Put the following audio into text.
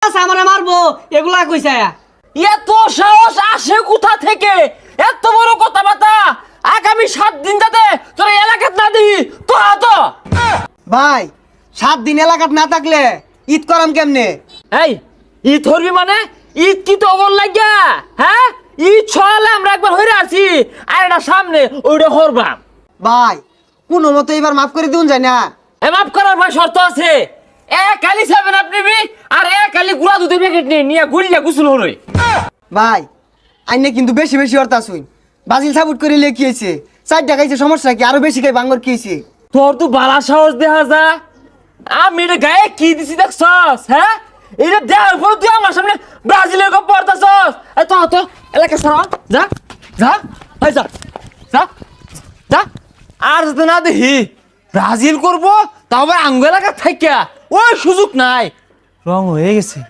আমারে মারবো এগুলা কইছা। এত সাহস আসে কোথা থেকে? এত বড় কথাবার্তা আগামী 7 দিন যাতে তোর এলাকাত না দিই তো তো ভাই 7 দিন এলাকাত না থাকলে ঈদ করাম কেমনে? এই ঈদ ধরবি মানে ঈদ কি তো ওর লাগিয়া? হ্যাঁ ঈদ ছড়ালে আমরা একবার হইরে আছি আর এটা সামনে ওইটা হরবাম। ভাই কোনো মতো এবার মাফ করে দিউন যায় না? মাফ করার ভাই শর্ত আছে। কালি 7 আপ নিবি আর কালি গুড়া দুধের প্যাকেট নিয়ে গুলিয়া গুছল হরই। ভাই আইনে কিন্তু বেশি বেশি অর্থ আসুন। বাজিল সাবুট করে লেখিয়েছে 4 টাকাইছে, সমস্যা কি? আরো বেশি খাই বাঙ্গর কিয়েছে। তোর তো বালা সাহস দেখা যা। আমি এটা গায়ে কি দিছি দেখছস? হ্যাঁ এটা দেওয়ার পর তুই আমার সামনে ব্রাজিলের গপ পড়তাছস। তো তো এলাকা সরা যা যা এই যা যা যা। আর যদি না দেখি ব্রাজিল করবো তাও আবার আঙ্গ এলাকা থাকিয়া ওই সুযোগ নাই। রং হয়ে গেছে।